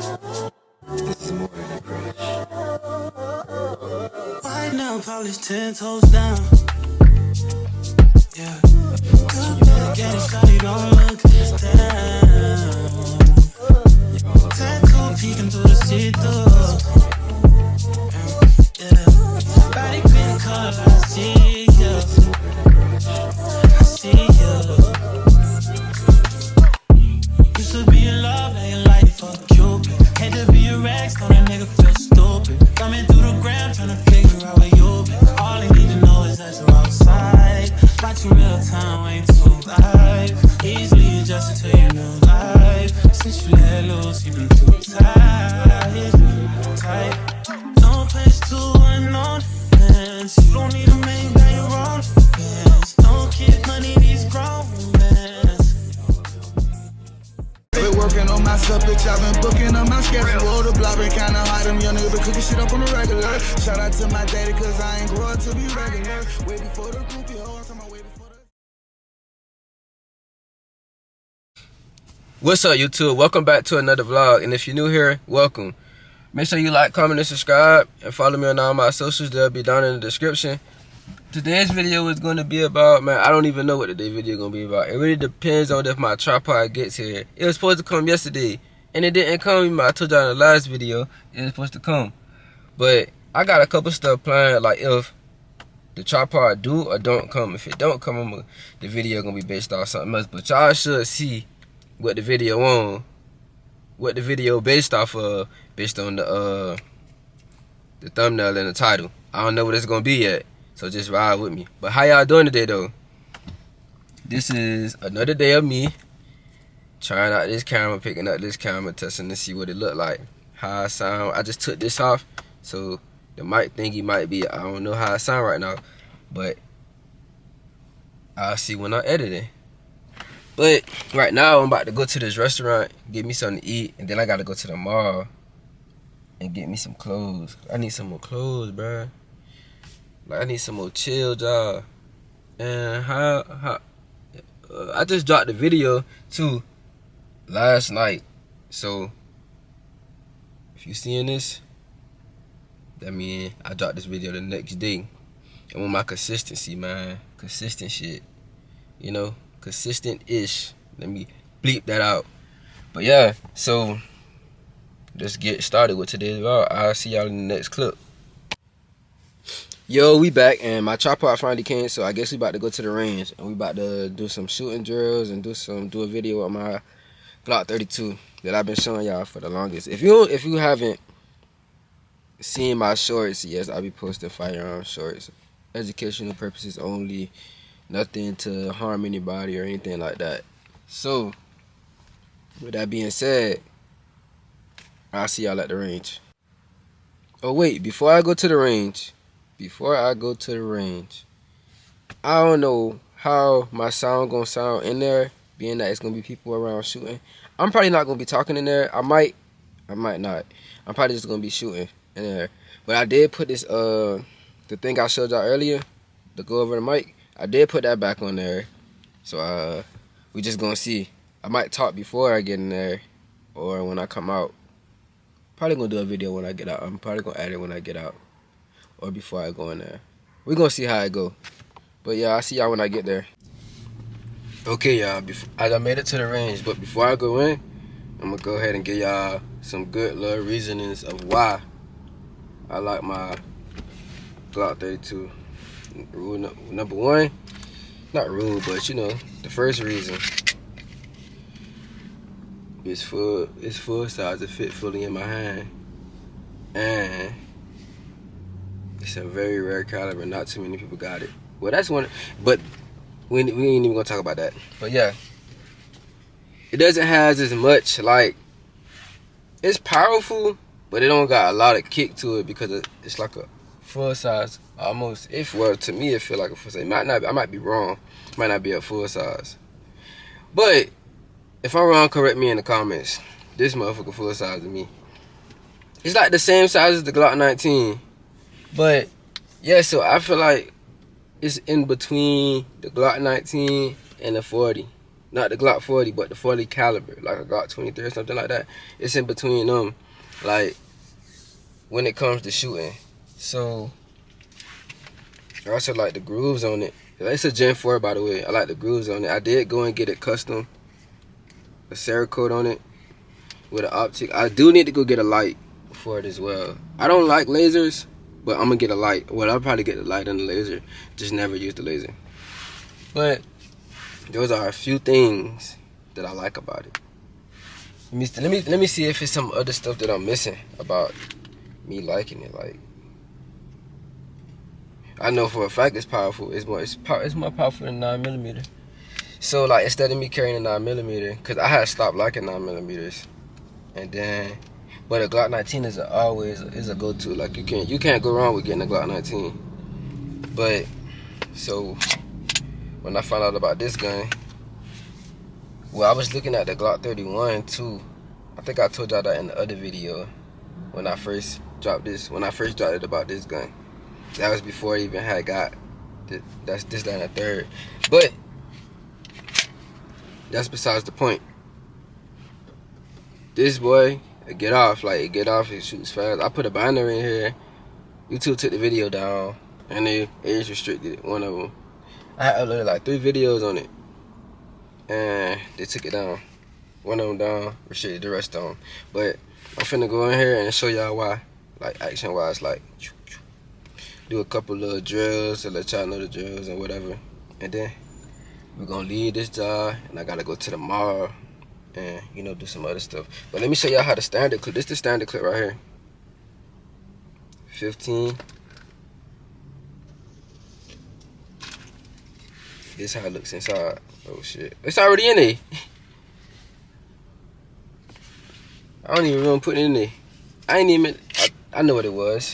This is more than a crush. White now, polish 10 toes down. Yeah. Good back at it, shawty, don't look down. Tattoo peeking through the see-through. Yeah. Body pink color, I see you. I see you. Used to be in love, now your life fuck Cupid. Had to be a rag, so that nigga feel stupid. Coming through the ground, tryna figure out where you been. All I need to know is that you're outside. Watching real time, ain't too live. Easily adjusted to your new life. Since you let loose, you been too tight. No place to unknown fence. You don't need a man, got your own fence. Don't get money, these grown men. Been working on myself, bitch, I've been booking on my schedule. The block been kinda hot, them young niggas been cooking shit up on the regular. Shout out to my daddy, cause I ain't grow up to be regular. Way before the groupie, ho, I'm talking about way before the... What's up, YouTube? Welcome back to another vlog, and if you're new here, welcome. Make sure you like, comment, and subscribe, and follow me on all my socials. They'll be down in the description. Today's video is going to be about, man, I don't even know what today's video is going to be about. It really depends on if my tripod gets here. It was supposed to come yesterday, and it didn't come. I told y'all in the last video it was supposed to come. But I got a couple stuff planned, like if the tripod do or don't come. If it don't come, the video going to be based off something else. But y'all should see what the video on, what the video based off of, based on the thumbnail and the title. I don't know what it's going to be yet. So just ride with me. But how y'all doing today though? This is another day of me trying out this camera, picking up this camera, testing to see what it look like, how I sound. I just took this off, so the mic thingy might be, I don't know how I sound right now, but I'll see when I edit it. But right now I'm about to go to this restaurant, get me something to eat, and then I gotta go to the mall and get me some clothes. I need some more clothes, bruh. Like, I need some more chill job. And I just dropped the video too last night. So if you seeing this, that mean I dropped this video the next day. And with my consistency, man, consistent shit, you know, consistent-ish. Let me bleep that out. But yeah, so let's get started with today's vlog. I'll see y'all in the next clip. Yo, we back, and my tripod finally came, so I guess we about to go to the range, and we about to do some shooting drills and do a video with my Glock 32 that I've been showing y'all for the longest. If you haven't seen my shorts, yes, I'll be posting firearm shorts, educational purposes only, nothing to harm anybody or anything like that. So with that being said, I'll see y'all at the range. Oh wait, before I go to the range, I don't know how my sound gonna sound in there, being that it's gonna be people around shooting. I'm probably not gonna be talking in there. I might not. I'm probably just gonna be shooting in there. But I did put this the thing I showed y'all earlier, to go over the mic. I did put that back on there. So we just gonna see. I might talk before I get in there or when I come out. Probably gonna do a video when I get out. I'm probably gonna add it when I get out, or before I go in there. We're gonna see how it go. But yeah, I'll see y'all when I get there. Okay, y'all, I done made it to the range, but before I go in, I'm gonna go ahead and give y'all some good little reasonings of why I like my Glock 32. Rule number one, not rule, but you know, the first reason, it's full size, it fit fully in my hand, and it's a very rare caliber. Not too many people got it. Well, that's one, but we ain't even gonna talk about that. But yeah, it doesn't have as much, like, it's powerful, but it don't got a lot of kick to it because it's like a full size, almost. Well, to me, it feel like a full size. It might not be, I might be wrong. It might not be a full size. But if I'm wrong, correct me in the comments. This motherfucker full size to me. It's like the same size as the Glock 19. But yeah, so I feel like it's in between the Glock 19 and the 40. not the Glock 40, but the 40 caliber, like a Glock 23 or something like that. It's in between them, like when it comes to shooting. So I also like the grooves on it. It's a Gen 4, by the way. I like the grooves on it. I did go and get it custom, a Cerakote on it with an optic. I do need to go get a light for it as well. I don't like lasers, but I'm gonna get a light. Well, I'll probably get the light and the laser. Just never use the laser. But those are a few things that I like about it. Let me see if it's some other stuff that I'm missing about me liking it. Like, I know for a fact it's powerful. It's more powerful than 9mm. So like, instead of me carrying a 9mm, cause I had stopped liking 9mm, and then, but a Glock 19 is a go-to. Like, you can't go wrong with getting a Glock 19. But so when I found out about this gun, well, I was looking at the Glock 31 too. I think I told y'all that in the other video when I first dropped it about this gun. That was before I even had got that's this, that, and the third. But that's besides the point. This boy, it get off, it shoots fast. I put a binder in here. YouTube took the video down, and they age restricted one of them. I uploaded like 3 videos on it, and they took it down. One of them down, restricted the rest on. But I'm finna go in here and show y'all why, like action wise, like do a couple little drills to let y'all know the drills and whatever, and then we're gonna leave this job, and I gotta go to the mall and, you know, do some other stuff. But let me show y'all how the standard clip. This is the standard clip right here. 15. This how it looks inside. Oh shit, it's already in there. I don't even remember putting it in there. I know what it was.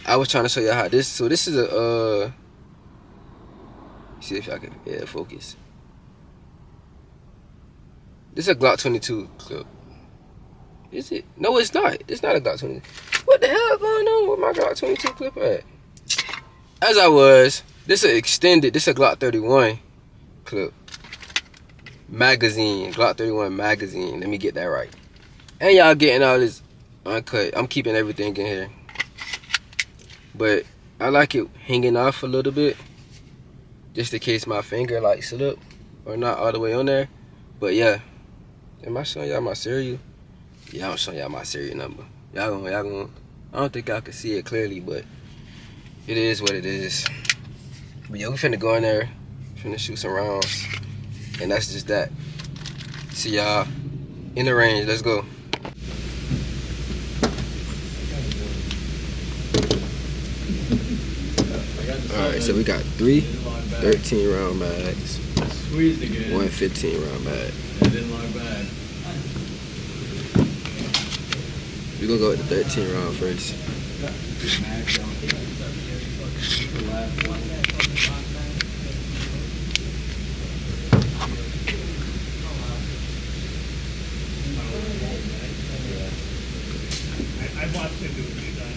I was trying to show y'all how this. So this is a see if I can focus. This is a Glock 22 clip. Is it? No, it's not. It's not a Glock 22. What the hell going on with my Glock 22 clip at? As I was, this is extended. This is a Glock 31 clip. Magazine. Glock 31 magazine. Let me get that right. And y'all getting all this uncut. I'm keeping everything in here. But I like it hanging off a little bit, just in case my finger like slip or not all the way on there. But yeah, am I showing y'all my serial? Yeah, I'm showing y'all my serial number. Y'all gonna. I don't think y'all can see it clearly, but it is what it is. But yeah, we finna go in there, finna shoot some rounds, and that's just that. See y'all in the range. Let's go. Alright, so we got 3 13-round mags, 1 15-round mag. We're gonna go with the 13-round first. I watched him do it a few times.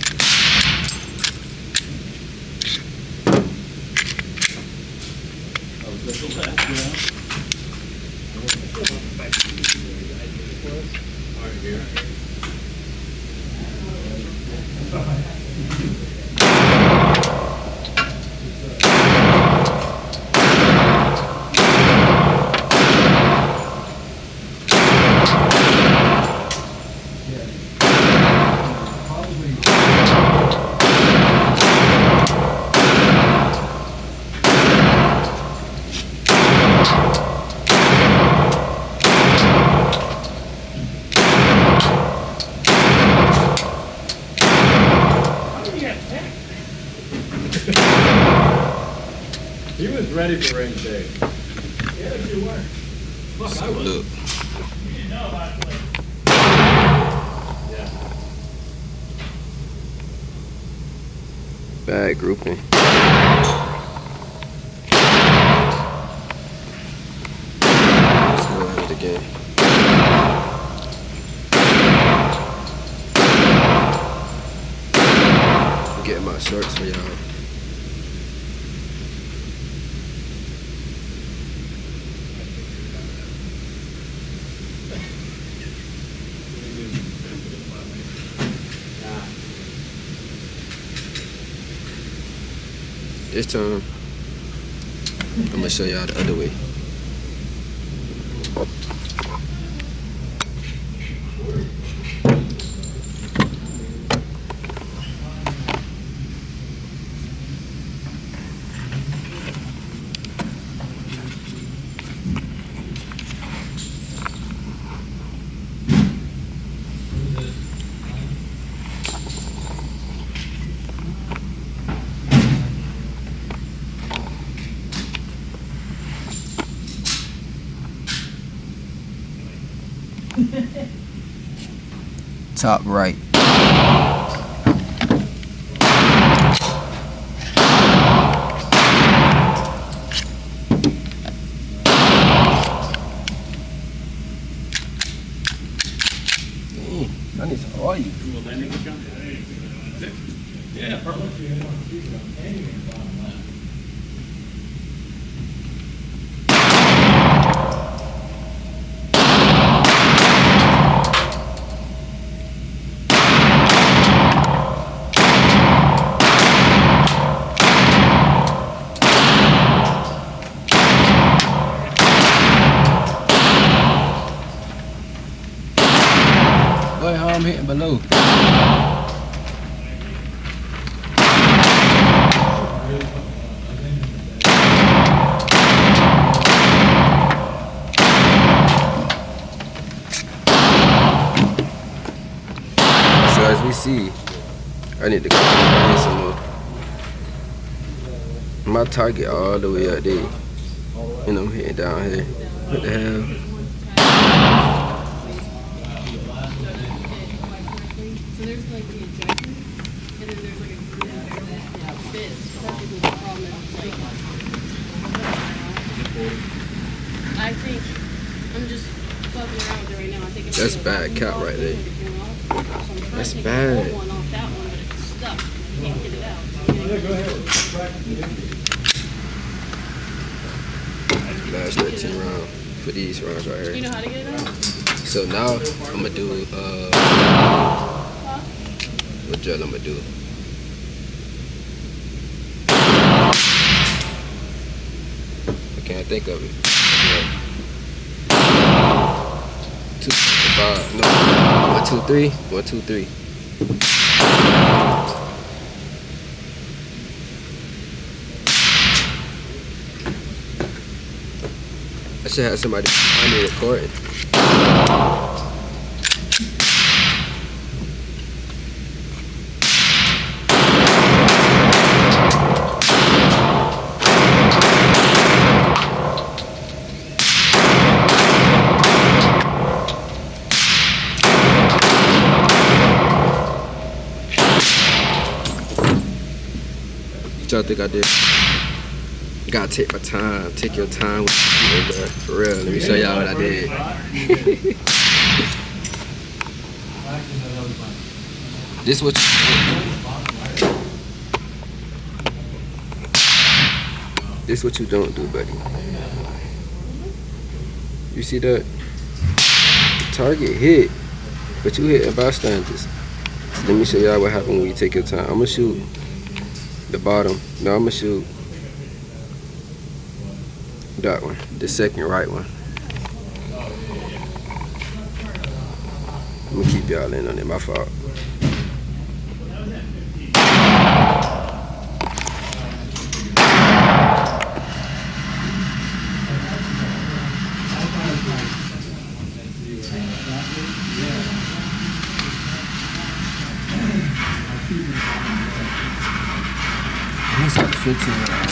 He was ready for range day. Yes, you were. So look. You didn't know about it. Yeah. Bad grouping. Let's go at it again. I'm getting my shorts for y'all. This time, I'm gonna show y'all the other way. Top right. Dang, I need some oil. Yeah, perfect. Boy, how I'm hitting below. So as we see, I need to go in some more. My target all the way up there. And I'm hitting down here. What the hell? So there's like the injection, and then there's like a group that fits. Some people's problem is like, I think I'm just fucking around with it right now. I think I'm That's gonna bad cap right there. So I'm trying That's to take bad. the old one off that one, but it's stuck. You can't get it out. Last 13 round for these rounds right Do you here. know how to get it out? So now I'm gonna do what drill I'm gonna do. I can't think of it. Yeah. 2, 5, no. 1, 2, 3. 1, 2, 3. I should have somebody behind me recording. What y'all think I did? Gotta take my time. Take your time with it, bro. For real. Let me show y'all what I did. This what this what you don't do, buddy. You see that? The target hit, but you hitting bystanders. So let me show y'all what happens when you take your time. I'm gonna shoot the bottom. No, I'm gonna shoot that one, the second right one. I'm gonna keep y'all in on it, my fault. It's like 15.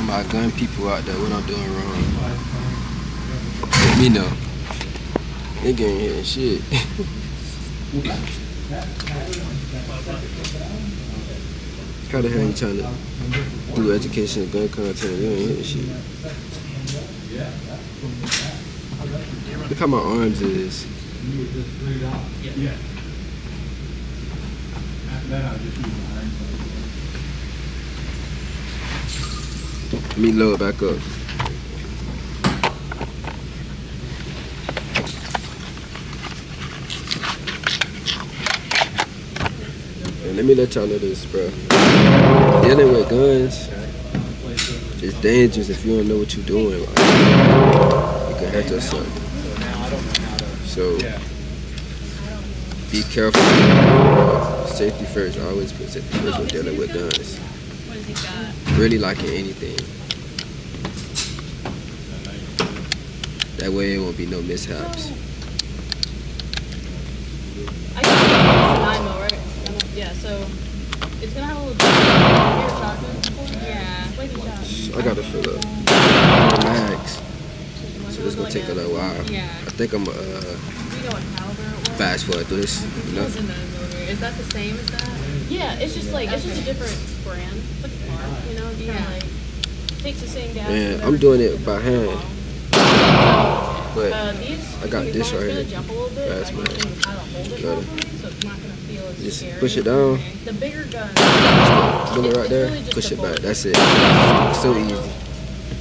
my gun people out there what I'm doing wrong. Let me know. Nigga ain't hitting shit. How the hell you trying to do education and gun content? You ain't hitting shit. Look how my arms is. Let me load it back up. And let me let y'all know this, bro. Dealing with guns is dangerous if you don't know what you're doing. Like, you can hurt yourself. So be careful. Safety first. I always put safety first when dealing with guns. What has he got? Really liking anything. That way it won't be no mishaps. I got it's an IMO, right? Yeah, so it's gonna have a little chocolate. Yeah, flaky chocolate. I gotta fill up max. So it's gonna take a little while. Yeah. I think I'm Do you know what caliber it was? fast forward through this, you know? Is that the same as that? Yeah, it's just like it's just a different brand. Like Mark, you know, you kind of like takes the same gas. Man, I'm doing it by hand. But These, I got this right here. jump a little bit. Fast man. Hold it properly, so it's not gonna feel as Just scary. push it down. The bigger gun. Pull it right it's there. really just Push the it back. bullet. That's it. So easy.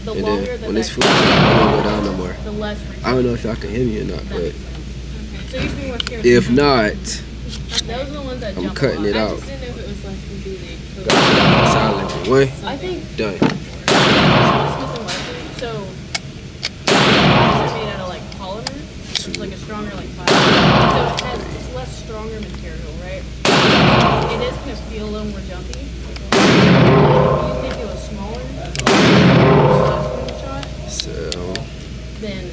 The And longer then that when it's that full, it won't go down no more. the less. I don't know if y'all can hear me or not, but Okay. So you should be more scared. if not, Those are the ones that I'm jump cutting a lot. it I out. just didn't know if it was like completely. silent. One, I think done. Smith and Wesson. So they're made out of like polymer, it's like a stronger like fiber. So it's less stronger material, right? It is gonna feel a little more jumpy. If you think it was smaller, shot, So then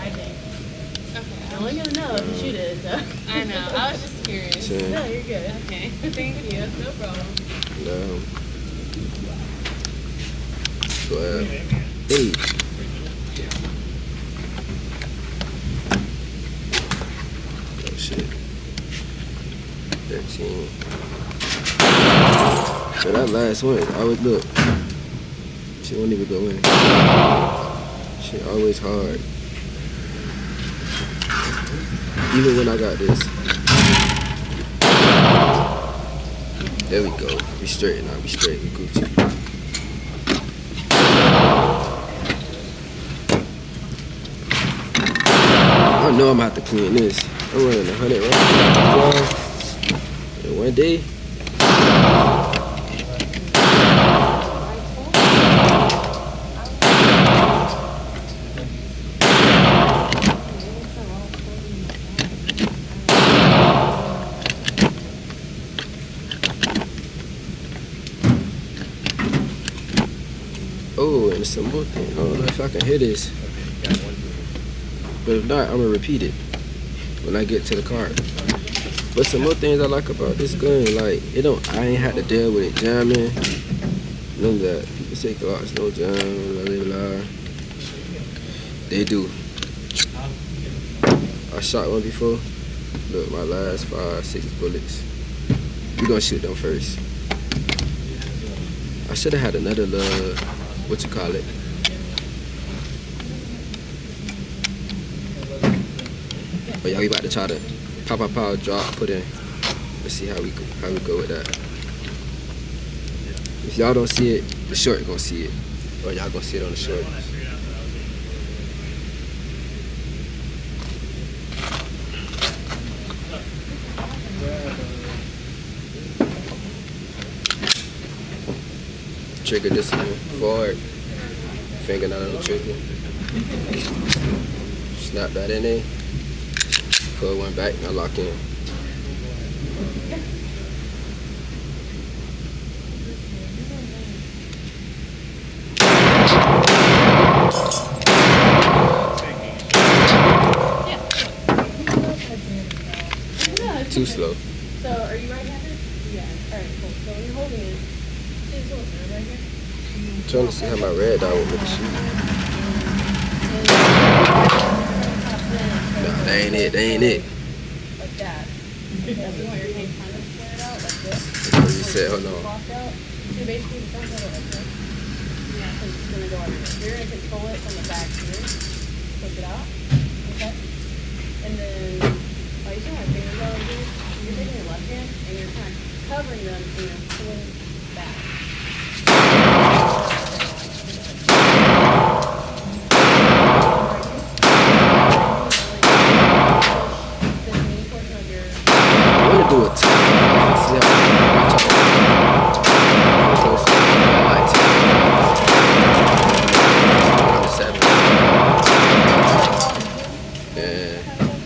I think. Okay. I'm only gonna know if you shoot it. So. I know. I was just curious. So- No, you're good. Okay. Thank you. No problem. 12, 8. Oh shit. 13. But that last one, I would look. She won't even go in. Shit always hard. Even when I got this. There we go. We straight now. We straight. We Gucci. I know I'm gonna have to clean this. I'm running 100 rounds in one day. Oh, and some more thing. I don't know if I can hear this. But if not, I'm gonna repeat it when I get to the car. But some more things I like about this gun, like I ain't had to deal with it jamming. None of that. People say Glocks no jam, blah blah blah. They do. I shot one before. Look, my last 5, 6 bullets. We gonna shoot them first. I should have had another little, what you call it? But yeah, we about to try to pow, drop, put in. Let's see how we go with that. If y'all don't see it, the short gonna see it. Or y'all gonna see it on the short. Trigger this one forward. Finger not on the trigger. Snap that in there. Pull one back, now lock in. Yeah. Too slow. So are you right-handed? Yeah. All right, cool. So when you're holding it, as soon as I'm trying to see how my red dot will make a shoot. Nah, that ain't it. That ain't it. Like that. You want your hand kind of squared out like this. That's what you said. Hold on. Blocked out. So basically, don't go like this. Yeah, because it's going to go under here. You're going to control it from the back here. Push it out. Okay? And then, you see my fingers out like this? You're taking your left hand and you're kind of covering them and you're pulling back. I want to do a top. See how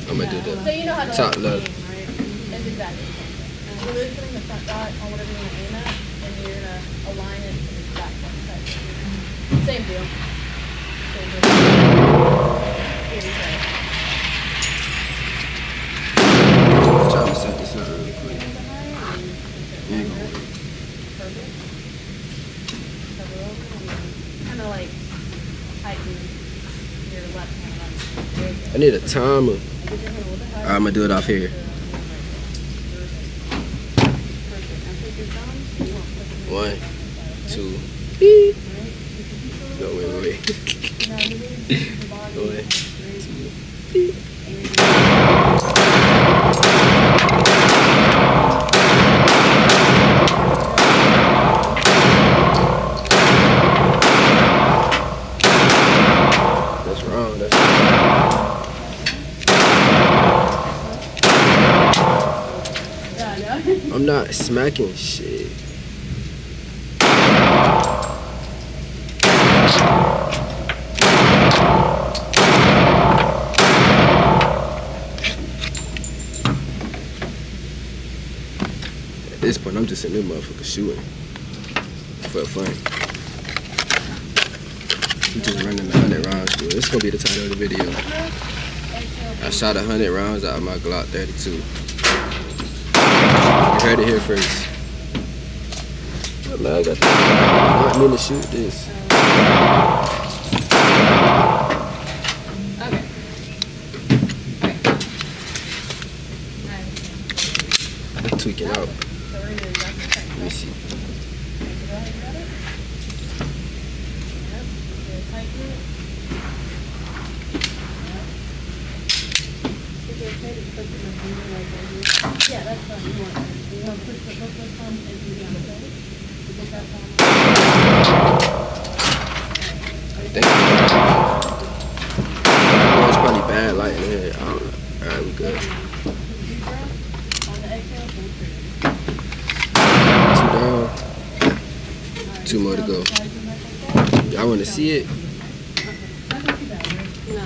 I'm gonna do the So you know how to top like, left. aim, right? It's exactly the same thing. You're really putting the front dot on whatever you want to aim at, and you're gonna align it to the back front side. Same deal. Same deal. Here you go. I'm trying to set this up really quick. Ain't gonna work. Perfect. Cover over and then kind of like tighten your left hand on. There you go. I need a timer. Get your hand a little bit higher. I'm gonna do it off here. Perfect. Now take your thumbs and you want to put them 1, on the side, 2. okay? No, wait. Now you really keep your body Go ahead. straight. That's wrong. I'm not smacking shit. At this point, I'm just in this motherfucker shooting for fun. I'm just running 100 rounds through. This is gonna be the title of the video. I shot 100 rounds out of my Glock 32. You heard it here first. Oh, man, I got not mean to shoot this. Okay. I'm tweaking out. So we're gonna do exactly the same. Let me see. Okay, so go ahead and grab it. Yep. You're gonna tighten it. Yep. Is it okay to put your finger like right here? Yeah, that's fine. You want to push both those thumbs and do the other side. You get that thumb. Thank you. Oh, it's probably bad light in here. I don't know. Alright, we good. Deep breath. On the exhale, hold trigger. 2 down. 2 more to go. Y'all want to see it? That's not too bad, right? No.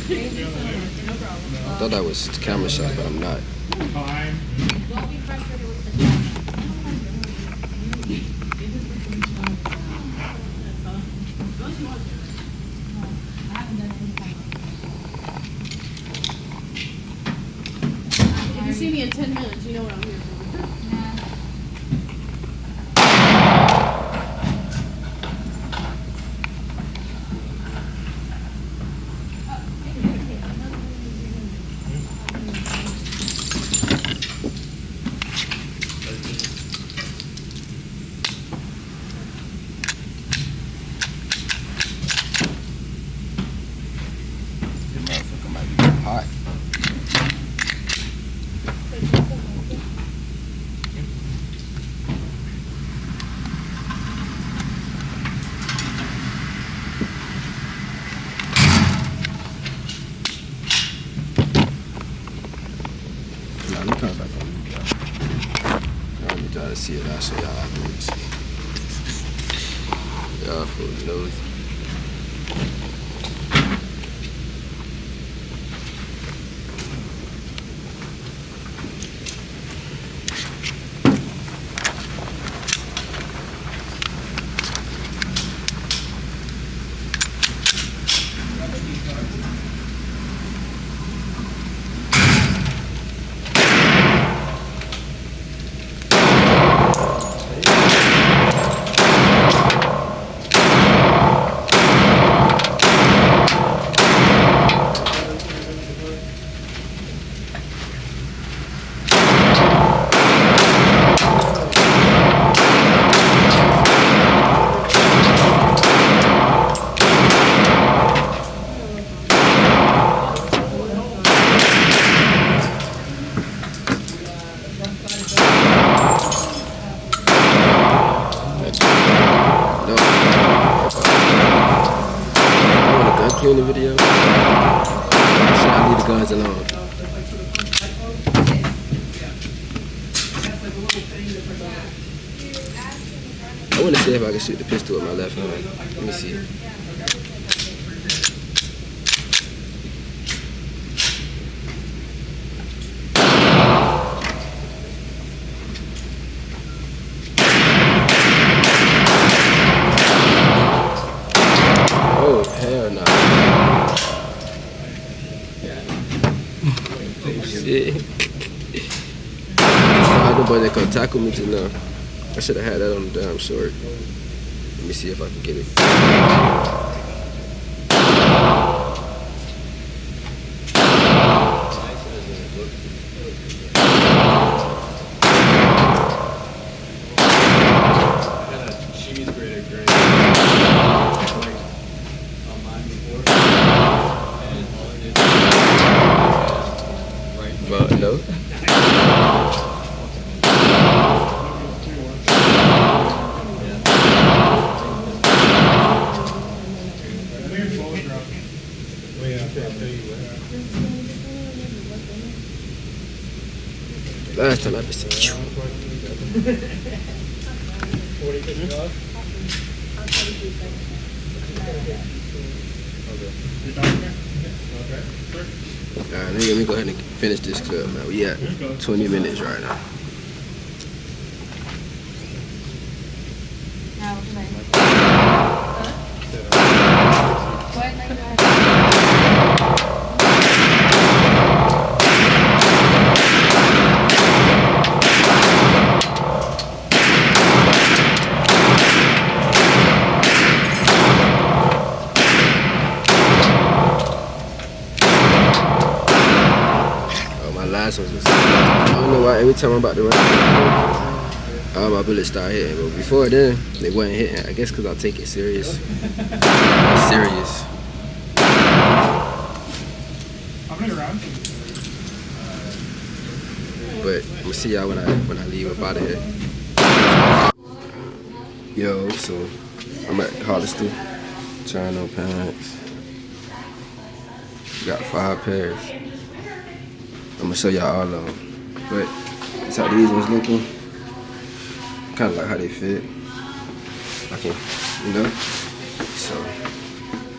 Thank you so much. No problem. I thought that was camera shot, but I'm not. Fine. Don't be frustrated with the camera. If you see me in 10 minutes, you know what I'm here for. This motherfucker might be hot. Nah, let me come back on you, y'all. I don't need y'all to see it. I'll show y'all afterwards. Y'all fools nosy. in the video. So I leave the guns alone. I want to see if I can shoot the pistol with my left hand. Let me see. Oh, hell no. Shit. I know boy that come tackle me just now. I should have had that on the damn short. Let me see if I can get it. But no. Last time I just said, "Phew." Alright, let me go ahead and finish this clip, man. We at 20 minutes right now. I don't know why every time I'm about to run, all my bullets start hitting. But before then, they wasn't hitting. I guess because I take it serious. Serious. But I'm gonna see y'all when I leave up out of here. Yo, so I'm at Hollister trying on pants. Got 5 pairs. I'm gonna show y'all all of them, but that's how these ones looking. Kind of like how they fit. Okay, you know. So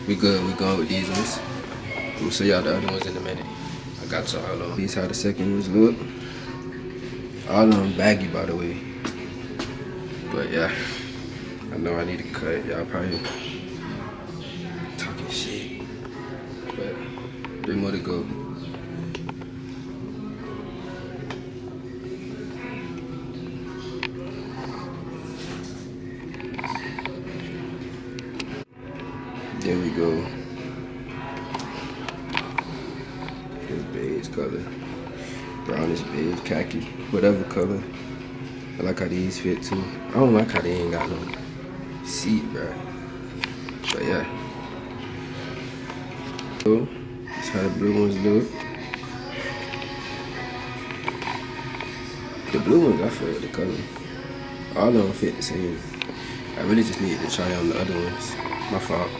we good. We going with these ones. I'm gonna show y'all the other ones in a minute. I got y'all all of them. These how the second ones look. All of them baggy, by the way. But yeah, I know I need to cut. Y'all probably talking shit, but 3 more to go. There we go. This beige color. Brownish beige, khaki, whatever color. I like how these fit too. I don't like how they ain't got no seat, bro. But yeah. So, that's how the blue ones look. The blue ones, I feel with the color. All of them fit the same. I really just needed to try on the other ones. My fault.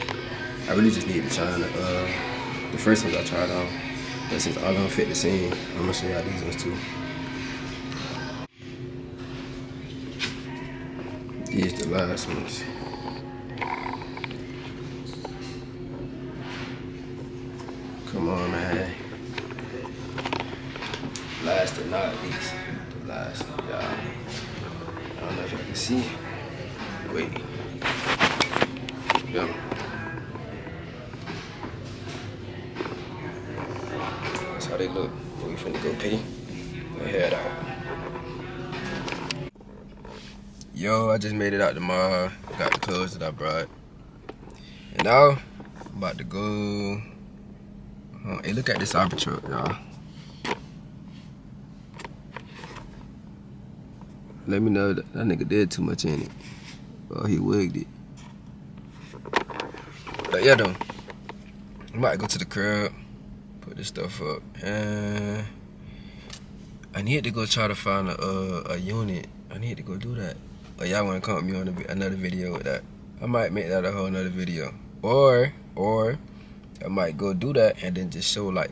I really just needed to try on the first ones I tried on. But since all of them fit the same, I'm gonna show y'all these ones too. These the last ones. Come on, man. Last but not least, the last one, y'all. I don't know if y'all can see. Wait. Yo. That's how they look. We finna go pee and head out. Yo, I just made it out the mall. Got the clothes that I brought. And now, I'm about to go. Hey, look at this Cybertruck, y'all. Let me know that nigga did too much in it. Well, he wigged it. But yeah, though. I might go to the crib, put this stuff up, and I need to go try to find a unit. I need to go do that. Or y'all wanna come with me on another video with that? I might make that a whole nother video. Or I might go do that and then just show like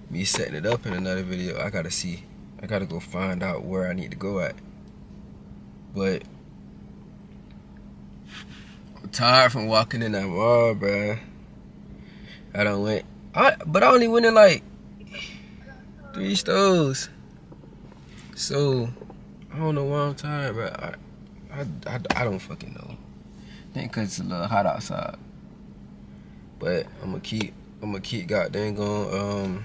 me setting it up in another video. I gotta see. I gotta go find out where I need to go at. But I'm tired from walking in that mall, bruh. I done went. But I only went in like 3 stores. So I don't know why I'm tired, bro. I don't fucking know. I think cause it's a little hot outside. But I'm gonna keep goddamn going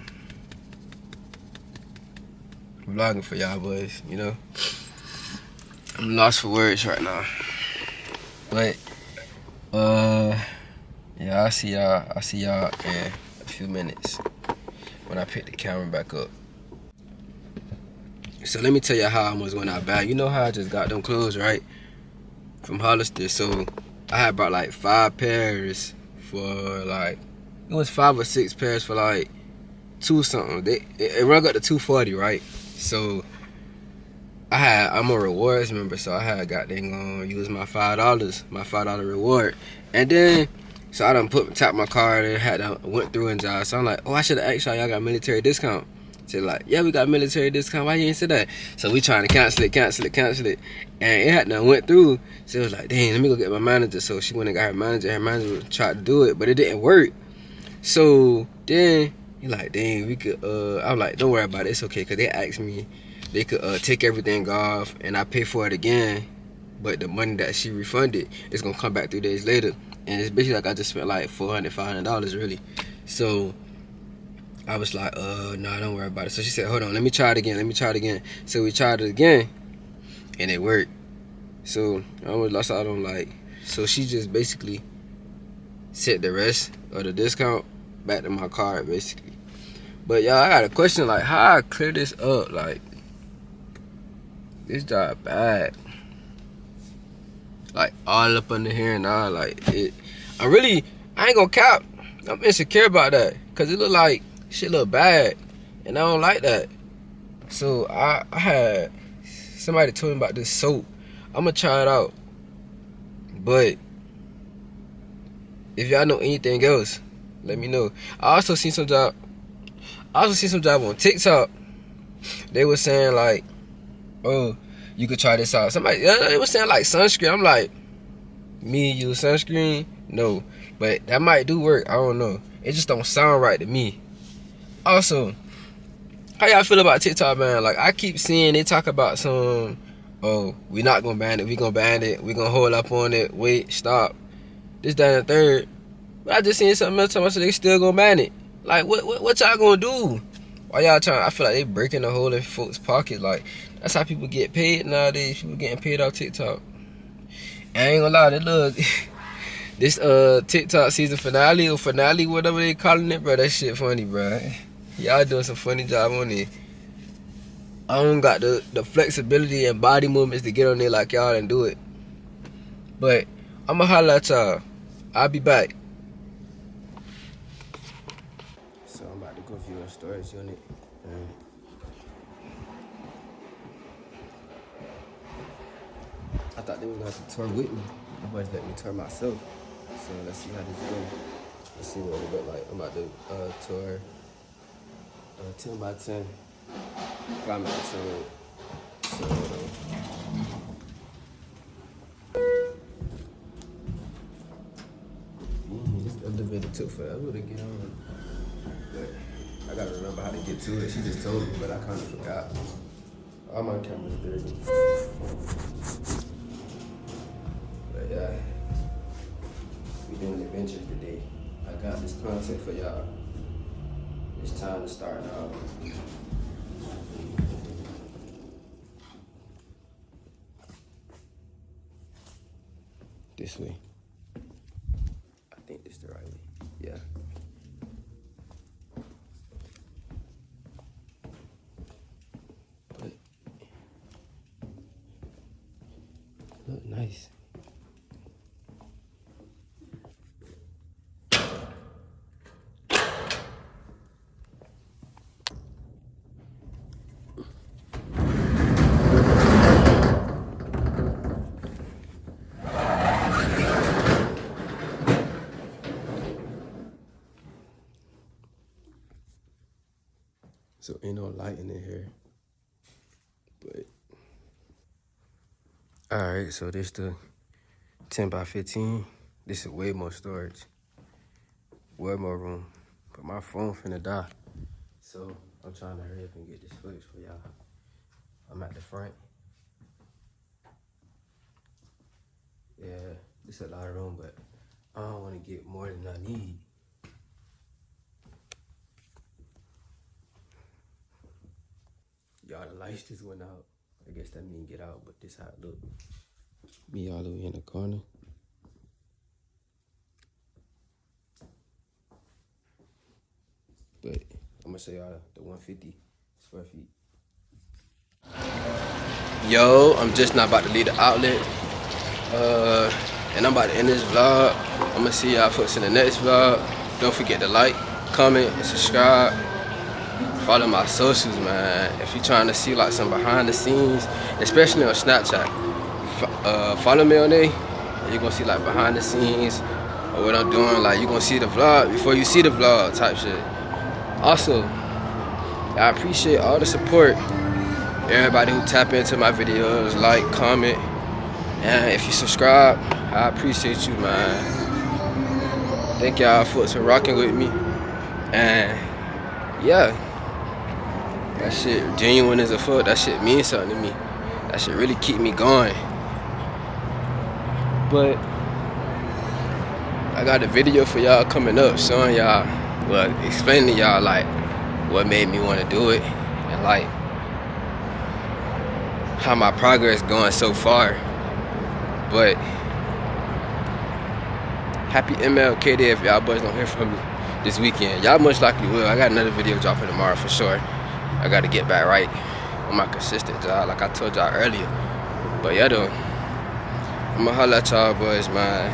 vlogging for y'all boys, you know. I'm lost for words right now. But yeah, I'll see y'all in a few minutes when I pick the camera back up. So let me tell you how I was when I bag. You know how I just got them clothes, right? From Hollister. So I had brought like 5 pairs for like, it was 5 or 6 pairs for like 2 something. It rung up to $240, right? So I'm a rewards member, so I had goddamn gonna use my $5 reward. And then so I done tap my card and had to went through and job. So I'm like, oh, I should have asked y'all got military discount. So like, yeah, we got military discount. Why you ain't said that? So we trying to cancel it. And it had done went through. So it was like, dang, let me go get my manager. So she went and got her manager. Her manager tried to do it, but it didn't work. So then he like, dang, we could. I was like, don't worry about it. It's okay, cause they asked me they could take everything off and I pay for it again, but the money that she refunded is gonna come back 3 days later. And it's basically like I just spent like $400 really. So I was like, nah, don't worry about it. So she said, hold on, let me try it again. So we tried it again, and it worked. So I almost lost out on like, so she just basically sent the rest of the discount back to my card, basically. But y'all, I got a question, like, how I clear this up? Like, this job bad. Like, all up under here and all, like, it. I ain't gonna cap. I'm insecure about that, cause it look like shit look bad, and I don't like that. So I had somebody told me about this soap. I'm gonna try it out. But if y'all know anything else, let me know. I also seen some job on TikTok. They were saying like, oh, you could try this out. They was saying like sunscreen. I'm like, me use sunscreen? No. But that might do work. I don't know. It just don't sound right to me. Also, how y'all feel about TikTok, man? Like, I keep seeing they talk about some, oh, we not gonna ban it, we gonna ban it, we gonna hold up on it, wait, stop, this, that, and the third. But I just seen something else talking about they still gonna ban it. Like, what y'all gonna do? Why y'all trying? I feel like they breaking the hole in folks' pocket. Like, that's how people get paid nowadays. People getting paid off TikTok. And I ain't gonna lie, this TikTok season finale or finale, whatever they calling it, bro, that shit funny, bro. Y'all doing some funny job on it. I don't got the flexibility and body movements to get on there like y'all and do it. But I'ma holla at y'all. I'll be back. So I'm about to go view a storage unit. I thought they was gonna have to tour with me. Nobody's let me tour myself. So let's see how this goes. Let's see what it look like. I'm about to tour 10 by 10 climate control. So this elevator took forever to get on. But I gotta remember how to get to it. She just told me, but I kinda forgot. All my cameras dirty. But yeah, we doing adventures today. I got this content for y'all. It's time to start now. This way. I think this is the right way. Yeah. But look nice. so ain't no lighting in here. But alright, so this the 10 by 15. This is way more storage, way more room. But my phone finna die, so I'm trying to hurry up and get this footage for y'all. I'm at the front. Yeah, this is a lot of room, but I don't want to get more than I need. Y'all, the lights just went out. I guess that mean get out, but this how it look. Me all the way in the corner. But I'm gonna show y'all the 150 square feet. Yo, I'm just not about to leave the outlet. And I'm about to end this vlog. I'm gonna see y'all folks in the next vlog. Don't forget to like, comment, and subscribe. Follow my socials, man. If you're trying to see like some behind the scenes, especially on Snapchat, follow me on there. You're gonna see like behind the scenes or what I'm doing. Like you're gonna see the vlog before you see the vlog type shit. Also, I appreciate all the support. Everybody who tap into my videos, like, comment, and if you subscribe, I appreciate you, man. Thank y'all for rocking with me. And yeah, that shit genuine as a fuck. That shit means something to me. That shit really keep me going. But I got a video for y'all coming up showing y'all, well, explaining to y'all like what made me want to do it and like how my progress going so far. But happy MLK Day if y'all boys don't hear from me this weekend. Y'all most likely will. I got another video dropping tomorrow for sure. I gotta get back right on my consistent job like I told y'all earlier. But yeah though, I'ma holla at y'all boys, man.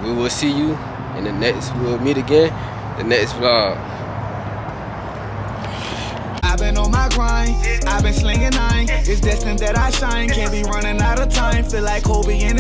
We will see you in the next, we'll meet again the next vlog. I've been on my grind, I've been slinging 9. It's destined that I shine, can't be running out of time. Feel like Kobe in